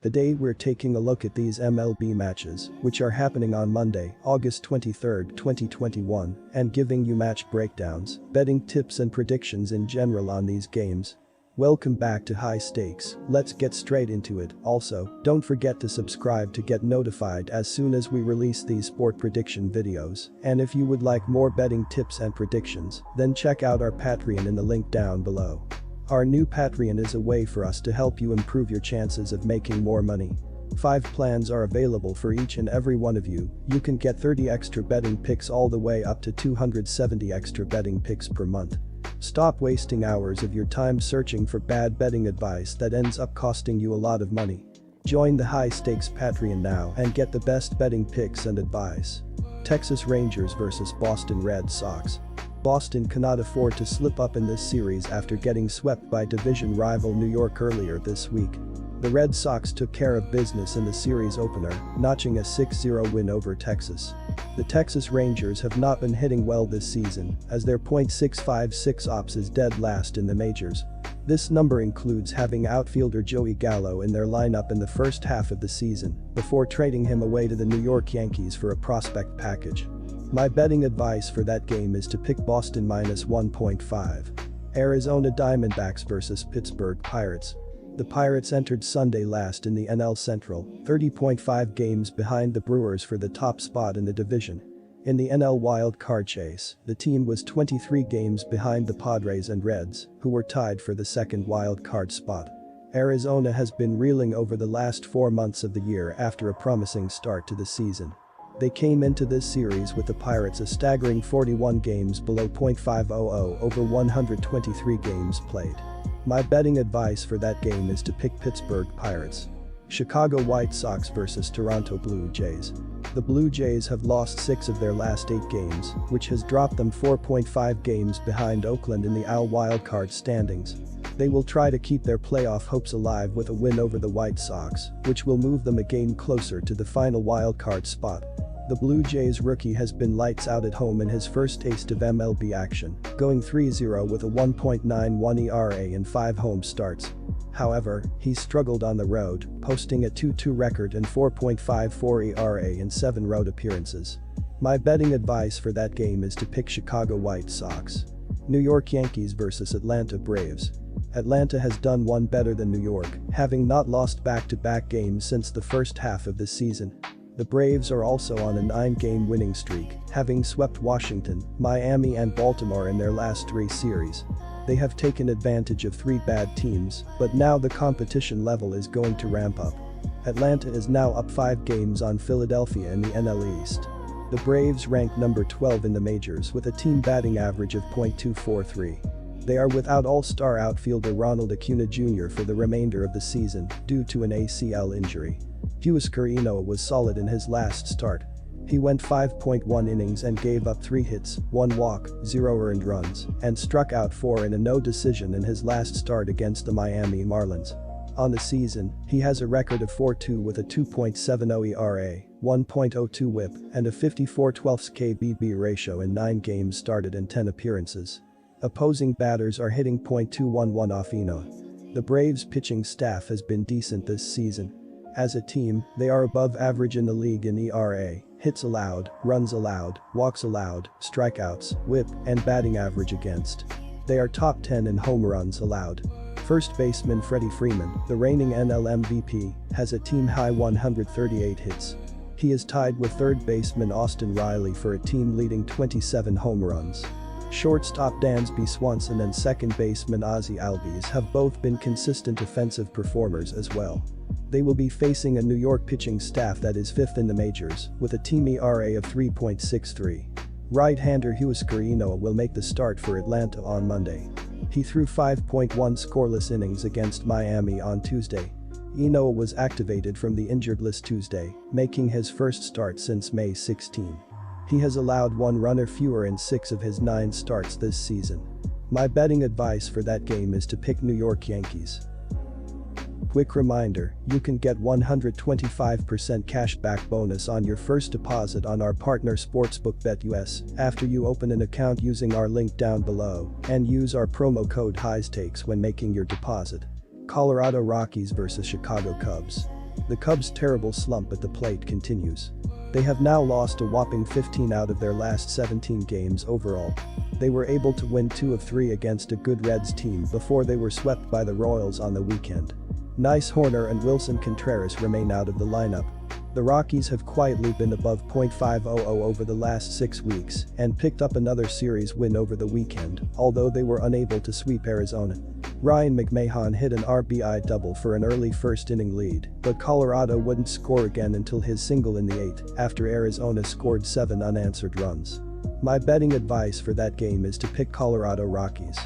Today we're taking a look at these MLB matches, which are happening on Monday, August 23, 2021, and giving you match breakdowns, betting tips and predictions in general on these games. Welcome back to High Stakes, let's get straight into it. Also, don't forget to subscribe to get notified as soon as we release these sport prediction videos, and if you would like more betting tips and predictions, then check out our Patreon in the link down below. Our new Patreon is a way for us to help you improve your chances of making more money. 5 plans are available for each and every one of you. You can get 30 extra betting picks all the way up to 270 extra betting picks per month. Stop wasting hours of your time searching for bad betting advice that ends up costing you a lot of money. Join the High Stakes Patreon now and get the best betting picks and advice. Texas Rangers vs Boston Red Sox. Boston cannot afford to slip up in this series after getting swept by division rival New York earlier this week. The Red Sox took care of business in the series opener, notching a 6-0 win over Texas. The Texas Rangers have not been hitting well this season, as their .656 ops is dead last in the majors. This number includes having outfielder Joey Gallo in their lineup in the first half of the season, before trading him away to the New York Yankees for a prospect package. My betting advice for that game is to pick Boston -1.5. Arizona Diamondbacks vs Pittsburgh Pirates. The Pirates entered Sunday last in the NL Central, 30.5 games behind the Brewers for the top spot in the division. In the NL wild card chase, the team was 23 games behind the Padres and Reds, who were tied for the second wild card spot. Arizona has been reeling over the last 4 months of the year after a promising start to the season. They came into this series with the Pirates a staggering 41 games below .500 over 123 games played. My betting advice for that game is to pick Pittsburgh Pirates. Chicago White Sox vs Toronto Blue Jays. The Blue Jays have lost 6 of their last 8 games, which has dropped them 4.5 games behind Oakland in the AL wildcard standings. They will try to keep their playoff hopes alive with a win over the White Sox, which will move them a game closer to the final wildcard spot. The Blue Jays rookie has been lights out at home in his first taste of MLB action, going 3-0 with a 1.91 ERA in 5 home starts. However, he struggled on the road, posting a 2-2 record and 4.54 ERA in 7 road appearances. My betting advice for that game is to pick Chicago White Sox. New York Yankees vs Atlanta Braves. Atlanta has done one better than New York, having not lost back-to-back games since the first half of the season. The Braves are also on a 9-game winning streak, having swept Washington, Miami and Baltimore in their last 3 series. They have taken advantage of 3 bad teams, but now the competition level is going to ramp up. Atlanta is now up 5 games on Philadelphia in the NL East. The Braves rank number 12 in the majors with a team batting average of .243. They are without all-star outfielder Ronald Acuna Jr. for the remainder of the season due to an ACL injury. Huascar Ynoa was solid in his last start. He went 5.1 innings and gave up 3 hits, 1 walk, 0 earned runs, and struck out 4 in a no decision in his last start against the Miami Marlins. On the season, he has a record of 4-2 with a 2.70 ERA, 1.02 WHIP, and a 54/12 KBB ratio in 9 games started and 10 appearances. Opposing batters are hitting .211 off Ynoa. The Braves' pitching staff has been decent this season. As a team, they are above average in the league in ERA, hits allowed, runs allowed, walks allowed, strikeouts, WHIP, and batting average against. They are top 10 in home runs allowed. First baseman Freddie Freeman, the reigning NL MVP, has a team-high 138 hits. He is tied with third baseman Austin Riley for a team-leading 27 home runs. Shortstop Dansby Swanson and second baseman Ozzie Albies have both been consistent offensive performers as well. They will be facing a New York pitching staff that is 5th in the majors, with a team ERA of 3.63. Right-hander Huascar Ynoa will make the start for Atlanta on Monday. He threw 5.1 scoreless innings against Miami on Tuesday. Ynoa was activated from the injured list Tuesday, making his first start since May 16. He has allowed 1 runner fewer in 6 of his 9 starts this season. My betting advice for that game is to pick New York Yankees. Quick reminder, you can get 125% cashback bonus on your first deposit on our partner sportsbook BetUS after you open an account using our link down below and use our promo code HIGHSTAKES when making your deposit. Colorado Rockies vs Chicago Cubs. The Cubs' terrible slump at the plate continues. They have now lost a whopping 15 out of their last 17 games overall. They were able to win 2 of 3 against a good Reds team before they were swept by the Royals on the weekend. Nice Horner and Wilson Contreras remain out of the lineup. The Rockies have quietly been above .500 over the last 6 weeks and picked up another series win over the weekend, although they were unable to sweep Arizona. Ryan McMahon hit an RBI double for an early first-inning lead, but Colorado wouldn't score again until his single in the 8th after Arizona scored 7 unanswered runs. My betting advice for that game is to pick Colorado Rockies.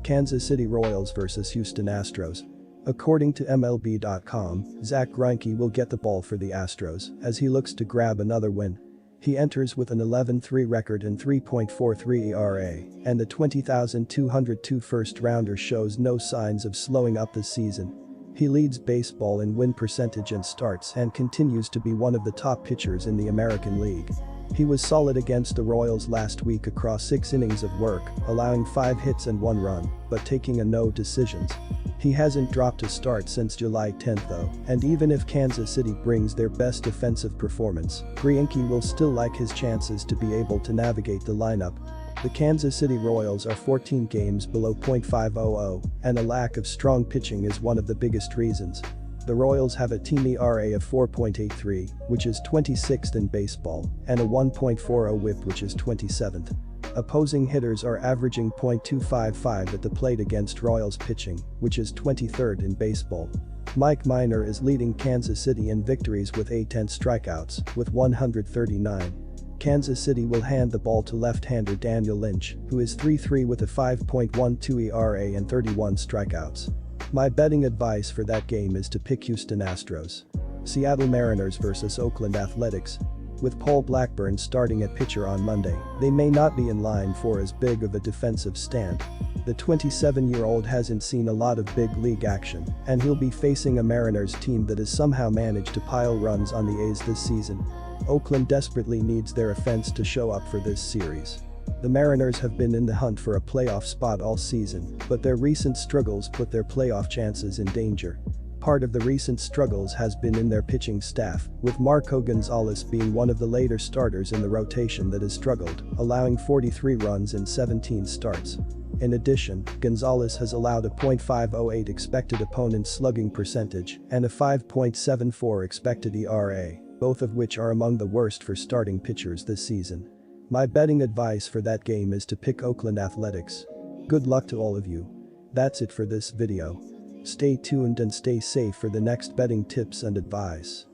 Kansas City Royals vs Houston Astros. According to MLB.com, Zach Greinke will get the ball for the Astros as he looks to grab another win. He enters with an 11-3 record and 3.43 ERA, and the 20,202 first-rounder shows no signs of slowing up this season. He leads baseball in win percentage and starts and continues to be one of the top pitchers in the American League. He was solid against the Royals last week across 6 innings of work, allowing 5 hits and 1 run, but taking a no decisions. He hasn't dropped a start since July 10 though, and even if Kansas City brings their best defensive performance, Greinke will still like his chances to be able to navigate the lineup. The Kansas City Royals are 14 games below .500, and a lack of strong pitching is one of the biggest reasons. The Royals have a team ERA of 4.83, which is 26th in baseball, and a 1.40 whip, which is 27th. Opposing hitters are averaging .255 at the plate against Royals pitching, which is 23rd in baseball. Mike Minor is leading Kansas City in victories with 810 strikeouts, with 139. Kansas City will hand the ball to left-hander Daniel Lynch, who is 3-3 with a 5.12 ERA and 31 strikeouts. My betting advice for that game is to pick Houston Astros. Seattle Mariners vs Oakland Athletics. With Paul Blackburn starting at pitcher on Monday, they may not be in line for as big of a defensive stand. The 27-year-old hasn't seen a lot of big league action, and he'll be facing a Mariners team that has somehow managed to pile runs on the A's this season. Oakland desperately needs their offense to show up for this series. The Mariners have been in the hunt for a playoff spot all season, but their recent struggles put their playoff chances in danger. Part of the recent struggles has been in their pitching staff, with Marco Gonzalez being one of the later starters in the rotation that has struggled, allowing 43 runs in 17 starts. In addition, Gonzalez has allowed a .508 expected opponent slugging percentage and a 5.74 expected ERA, both of which are among the worst for starting pitchers this season. My betting advice for that game is to pick Oakland Athletics. Good luck to all of you. That's it for this video. Stay tuned and stay safe for the next betting tips and advice.